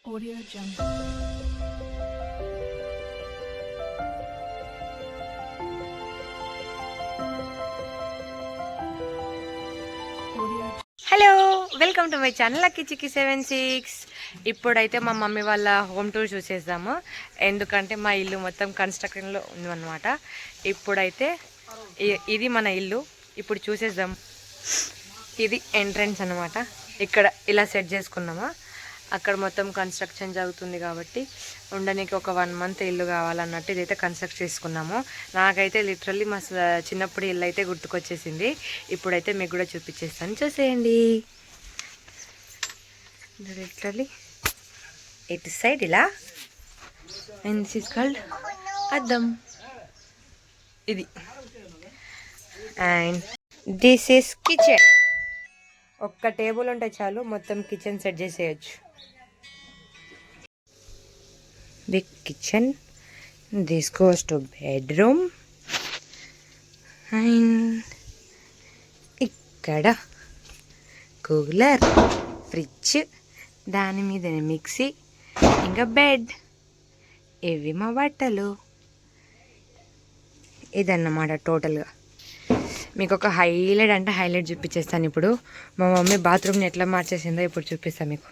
Audio Jungle. Hello, welcome to my channel lucky chikki 76. ఇప్పుడైతే మా mummy వాళ్ళ హోమ్ టూర్ చూసేద్దాము. ఎందుకంటే మా ఇల్లు మొత్తం కన్స్ట్రక్షన్లో ఉందన్నమాట. ఇప్పుడైతే ఇది మన ఇల్లు, ఇప్పుడు చూసేద్దాం. ఇది ఎంట్రన్స్ అన్నమాట. ఇక్కడ ఇలా సెట్ చేసుకున్నామా. అక్కడ మొత్తం కన్స్ట్రక్షన్ జరుగుతుంది కాబట్టి ఉండడానికి ఒక 1 month ఇల్లు కావాలన్నట్టు ఇదైతే కన్స్ట్రక్ట్ చేసుకున్నాము. నాకైతే లిటరల్లీ మా చిన్నప్పుడు ఇల్లు అయితే గుర్తుకొచ్చేసింది. ఇప్పుడైతే మీకు కూడా చూపించేస్తాను, చూసేయండి. లిటరల్లీ ఇటు సైడ్ ఇలా, అండ్ దిస్ ఈస్ కాల్డ్ అద్దం. ఇది అండ్ దిస్ ఈస్ కిచెన్. ఒక్క టేబుల్ ఉంటే చాలు, మొత్తం కిచెన్ సెట్ చేసేయచ్చు. The kitchen, this goes to bedroom, and ఇక్కడ కూలర్, ఫ్రిడ్జ్, దాని మీద మిక్సీ, ఇంకా బెడ్. ఇవి మా బట్టలు. ఇదన్నమాట టోటల్గా. మీకు ఒక హైలైట్ అంటే హైలైట్ చూపించేస్తాను ఇప్పుడు. మా మమ్మీ బాత్రూమ్ని ఎట్లా మార్చేసిందో ఇప్పుడు చూపిస్తాను మీకు.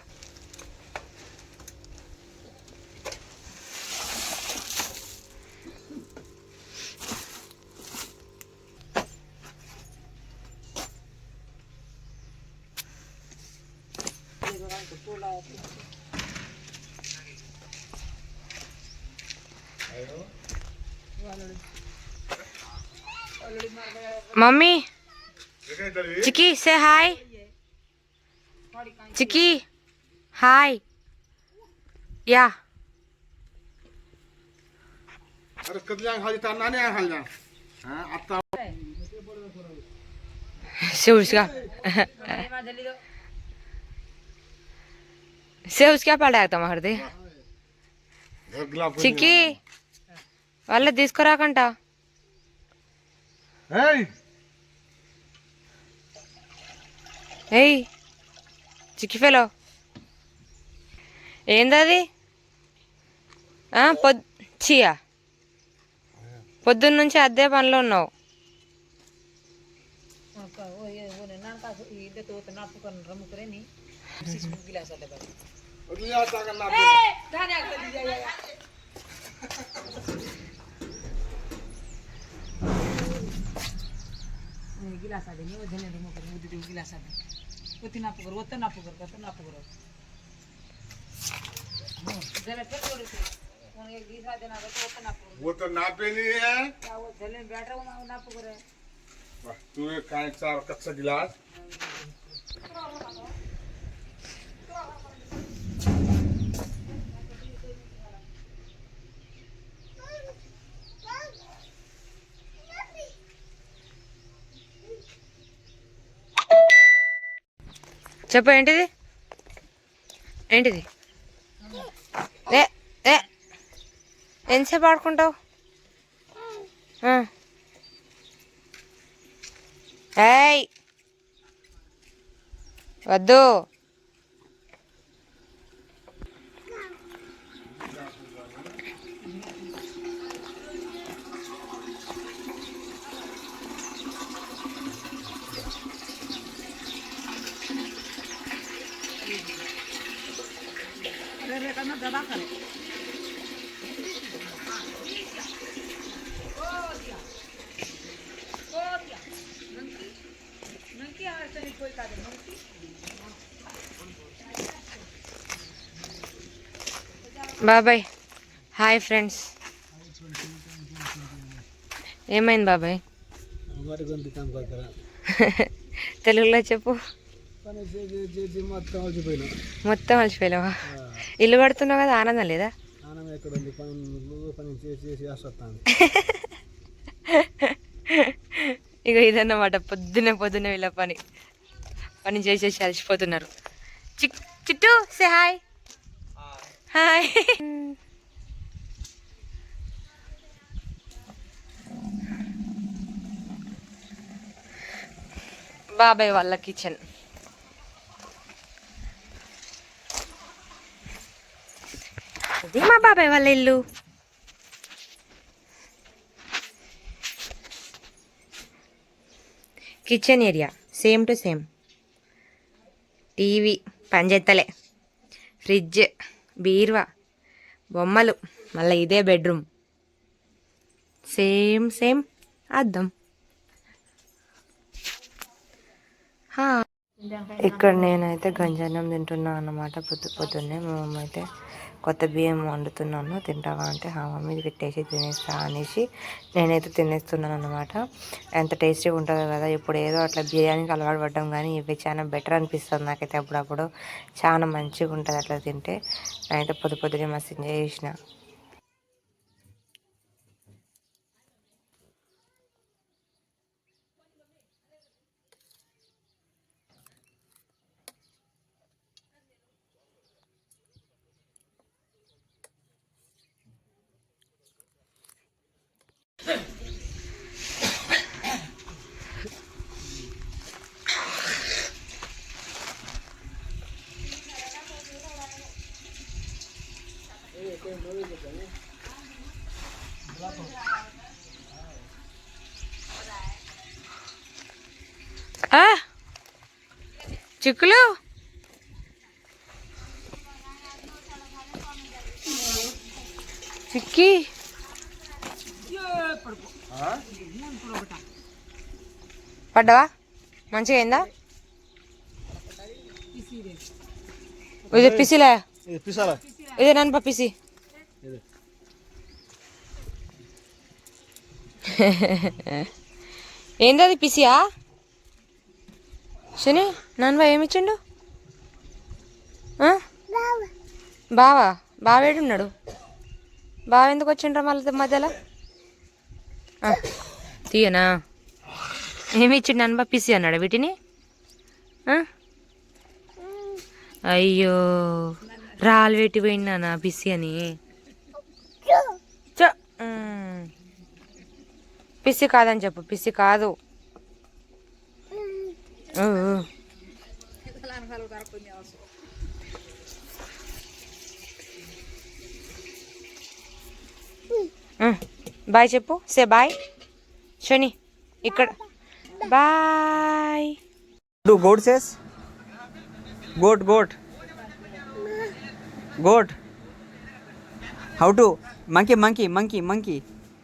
Mummy, chikki say hi. Chikki hi. Yeah से उसका పడాక తమహర్ది చిక్కీ వాళ్ళ తీసుకురాకంట. ఏయ్ చిక్కి ఫెలో, ఏందది? చియా పొద్దున్న నుంచి అదే పనిలో ఉన్నావు. गिलास आदे नहीं वजन नहीं मोकर मुद्दे दे गिलास आदे उतना नाप कर उतना नाप कर जरा फिर थोड़े से उन एक गिलास आदे ना तो उतना नाप वो तो नापे नहीं है क्या वो जले बैठा हुआ नाप कर वाह तू एक कांच चार कच्चा गिलास చెప్పు. ఏంటిది? ఏంటిది? ఎంతసేపు ఆడుకుంటావు? ఏయ్ వద్దు. బాబాయ్ హాయ్ ఫ్రెండ్స్. ఏమైంది బాబాయ్? తెలుగులో చెప్పు. మొత్తం అలసిపోయినావా? ఇల్లు కడుతున్నావు కదా, ఆనందం లేదా? ఇక ఇదన్నమాట, పొద్దున్నే వీళ్ళ పని చేసేసి అలసిపోతున్నారు. చిట్టు సే హాయ్. హాయ్. బాబాయ్ వాళ్ళ కిచెన్. ఇది మా బాబాయ్ వాళ్ళ ఇల్లు. Kitchen area same to same. TV పనిచేత్తలే, ఫ్రిడ్జ్, బీరువా, బొమ్మలు, మళ్ళీ ఇదే బెడ్రూమ్. సేమ్ సేమ్ అద్దం. ఇక్కడ నేనైతే గంజన్నం తింటున్నా అన్నమాట. పొద్దున్నే మా మమ్మీ అయితే కొత్త బియ్యం వండుతున్నాను, తింటావా అంటే మమ్మీ పెట్టేసి తినేస్తా అనేసి నేనైతే తినేస్తున్నాను అనమాట. ఎంత టేస్టీగా ఉంటుందో కదా. ఇప్పుడు ఏదో అట్లా బిర్యానీకి అలవాటు పడ్డాం, కానీ ఇవి చాలా బెటర్ అనిపిస్తుంది నాకైతే. అప్పుడప్పుడు చాలా మంచిగా ఉంటుంది అట్లా తింటే. నేనైతే పొద్దున్నే మస్తు ఎంజాయ్ చేసిన. చిక్కులు చిక్కి పడ్డావా? మంచిగా అయిందా? ఇది పిసిలే, ఇదే నన్ను పిసి. ఏందది పిసియా? శని నాన్న ఏమిచ్చిండు? బావా? బావేడున్నాడు? బావ ఎందుకు వచ్చిండ్రా మళ్ళీ మధ్యలో? తీయనా? ఏమి ఇచ్చిండు నన్ను పిసి అన్నాడు వీటిని? అయ్యో రాళ్ళు పెట్టి పోయినా పిసి అని. పిసి కాదని చెప్పు. పిసి కాదు. బాయ్ చెప్పు. సే బాయ్ శని. ఇక్కడ bye. Do goat says? Goat, goat. Goat. How to? Monkey, monkey, monkey, monkey.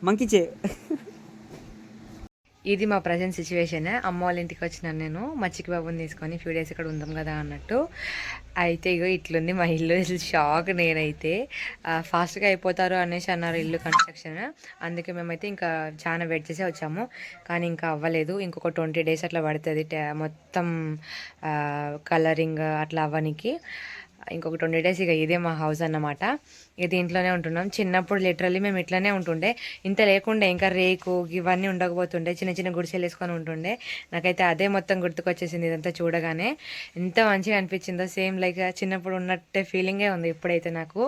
Monkey che. ఇది మా ప్రజెంట్ సిచ్యువేషన్. అమ్మ వాళ్ళ ఇంటికి వచ్చినాను నేను, మా చిక్కి బాబుని తీసుకొని ఫ్యూ డేస్ ఇక్కడ ఉందాం కదా అన్నట్టు. అయితే ఇగో ఇట్లుంది మా ఇల్లు. షాక్ నేనైతే. ఫాస్ట్గా అయిపోతారు అనేసి అన్నారు ఇల్లు కన్స్ట్రక్షన్. అందుకే మేమైతే ఇంకా చాలా వెయిట్ చేసే వచ్చాము, కానీ ఇంకా అవ్వలేదు. ఇంకొక 20 days అట్లా పడుతుంది మొత్తం కలరింగ్ అట్లా అవ్వనికి. ఇంకొక 20 days ఇక ఇదే మా హౌస్ అన్నమాట. ఇక దీంట్లోనే ఉంటున్నాం. చిన్నప్పుడు లిటరల్లీ మేము ఇట్లనే ఉంటుండే, ఇంత లేకుండే, ఇంకా రేకు ఇవన్నీ ఉండకపోతుండే, చిన్న చిన్న గుడిసెలు వేసుకొని ఉంటుండే. నాకైతే అదే మొత్తం గుర్తుకొచ్చేసింది ఇదంతా చూడగానే. ఎంత మంచిగా అనిపించిందో, సేమ్ లైక్ చిన్నప్పుడు ఉన్నట్టే ఫీలింగే ఉంది ఇప్పుడైతే నాకు.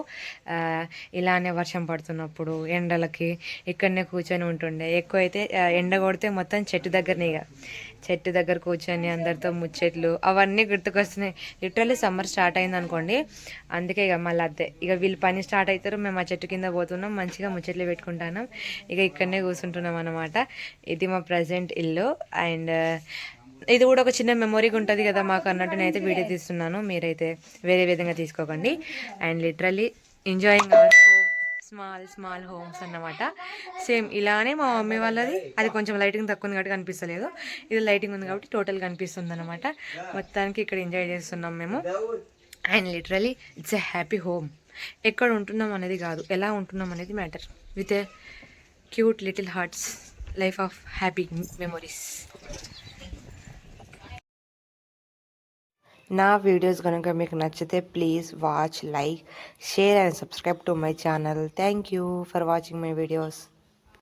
ఇలానే వర్షం పడుతున్నప్పుడు ఎండలకి ఇక్కడనే కూర్చొని ఉంటుండే. ఎక్కువైతే ఎండ కొడితే మొత్తం చెట్టు దగ్గర కూర్చొని అందరితో ముచ్చట్లు అవన్నీ గుర్తుకొస్తున్నాయి. లిటరల్లీ సమ్మర్ స్టార్ట్ అయింది అనుకోండి, అందుకే ఇక మళ్ళీ అదే ఇక వీళ్ళు పని స్టార్ట్ అవుతారు, మేము ఆ చెట్టు కింద పోతున్నాం, మంచిగా ముచ్చట్లు పెట్టుకుంటున్నాం, ఇక ఇక్కడనే కూర్చుంటున్నాం అనమాట. ఇది మా ప్రజెంట్ ఇల్లు. అండ్ ఇది కూడా ఒక చిన్న మెమొరీగా ఉంటుంది కదా మాకు అన్నట్టు నేనైతే వీడియో తీస్తున్నాను. మీరైతే వేరే విధంగా తీసుకోకండి. And literally enjoying hour small homes అన్నమాట. సేమ్ ఇలానే మా మమ్మీ వాళ్ళది. అది కొంచెం లైటింగ్ తక్కువ ఉంది కాబట్టి కనిపిస్తలేదు, ఇది లైటింగ్ ఉంది కాబట్టి టోటల్ కనిపిస్తుంది అనమాట. మొత్తానికి ఇక్కడ ఎంజాయ్ చేస్తున్నాం మేము. And literally it's a happy home. ఎక్కడ ఉంటున్నాం అనేది కాదు, ఎలా ఉంటున్నాం అనేది matter. With a cute little hearts, life of happy memories. నా వీడియోస్ కనుక మీకు నచ్చితే please watch, like, share and subscribe to my channel. Thank you for watching my videos.